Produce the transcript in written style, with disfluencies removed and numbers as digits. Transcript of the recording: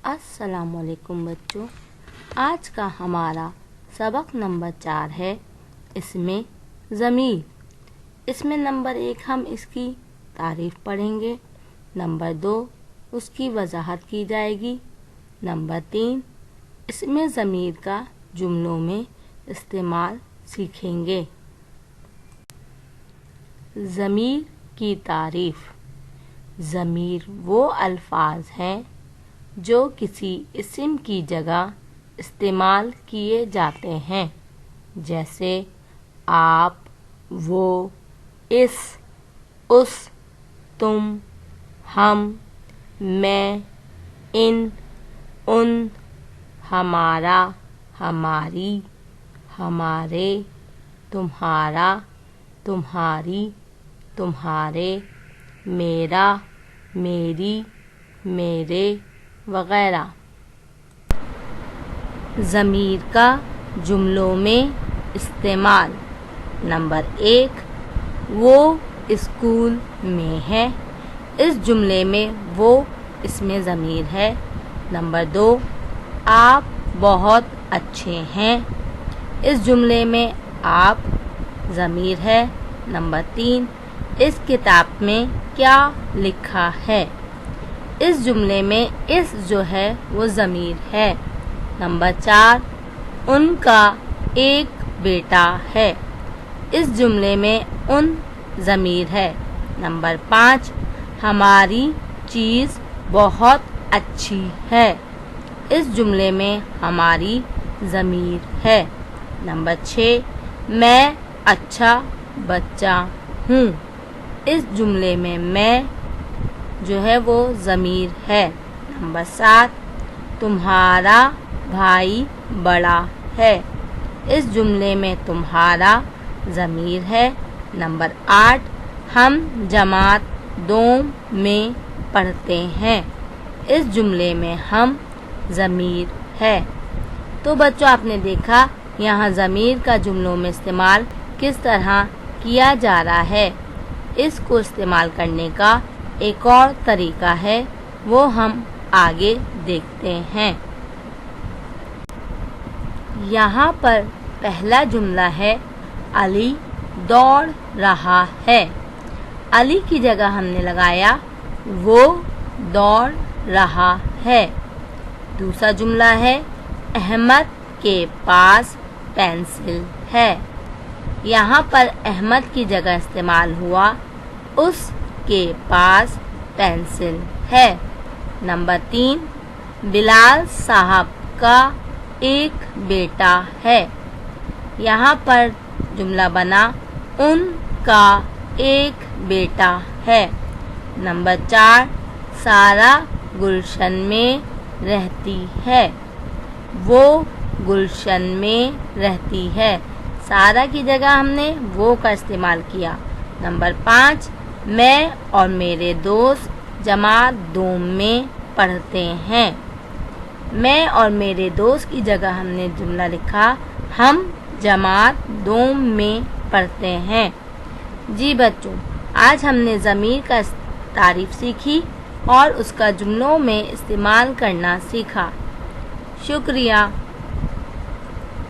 السلام علیکم بچوں، آج کا ہمارا سبق نمبر 4 ہے۔ اس میں ضمیر، اس میں نمبر 1 ہم اس کی تعریف پڑھیں گے، نمبر 2 اس کی وضاحت کی جائے گی، نمبر 3 اس میں ضمیر کا جملوں میں استعمال سیکھیں گے۔ ضمیر کی تعریف۔ ضمیر وہ الفاظ ہیں جو کسی اسم کی جگہ استعمال کیے جاتے ہیں، جیسے آپ، وہ، اس، تم، ہم، میں، ان، ہمارا، ہماری، ہمارے، تمہارا، تمہاری، تمہارے، میرا، میری، میرے، وغیرہ۔ ضمیر کا جملوں میں استعمال۔ نمبر 1، وہ اسکول میں ہے، اس جملے میں وہ اسم ضمیر ہے۔ نمبر 2، آپ بہت اچھے ہیں، اس جملے میں آپ ضمیر ہے۔ نمبر 3، اس کتاب میں کیا لکھا ہے، اس جملے میں اس جو ہے وہ ضمیر ہے۔ نمبر 4، ان کا ایک بیٹا ہے، اس جملے میں ان ضمیر ہے۔ نمبر 5، ہماری چیز بہت اچھی ہے، اس جملے میں ہماری ضمیر ہے۔ نمبر 6، میں اچھا بچہ ہوں، اس جملے میں میں جو ہے وہ ضمیر ہے۔ نمبر 7، تمہارا بھائی بڑا ہے، اس جملے میں تمہارا ضمیر ہے۔ نمبر 8، ہم جماعت دوم میں پڑھتے ہیں، اس جملے میں ہم ضمیر ہے۔ تو بچوں، آپ نے دیکھا یہاں ضمیر کا جملوں میں استعمال کس طرح کیا جا رہا ہے۔ اس کو استعمال کرنے کا ایک اور طریقہ ہے، وہ ہم آگے دیکھتے ہیں۔ یہاں پر پہلا جملہ ہے، علی دوڑ رہا ہے، علی کی جگہ ہم نے لگایا وہ دوڑ رہا ہے۔ دوسرا جملہ ہے، احمد کے پاس پینسل ہے، یہاں پر احمد کی جگہ استعمال ہوا اس کے پاس پینسل ہے۔ نمبر 3، بلال صاحب کا ایک بیٹا ہے، یہاں پر جملہ بنا ان کا ایک بیٹا ہے۔ نمبر 4، سارا گلشن میں رہتی ہے، وہ گلشن میں رہتی ہے، سارا کی جگہ ہم نے وہ کا استعمال کیا۔ نمبر 5، میں اور میرے دوست جماعت دوم میں پڑھتے ہیں، میں اور میرے دوست کی جگہ ہم نے جملہ لکھا ہم جماعت دوم میں پڑھتے ہیں۔ جی بچوں، آج ہم نے ضمیر کا تعریف سیکھی اور اس کا جملوں میں استعمال کرنا سیکھا۔ شکریہ۔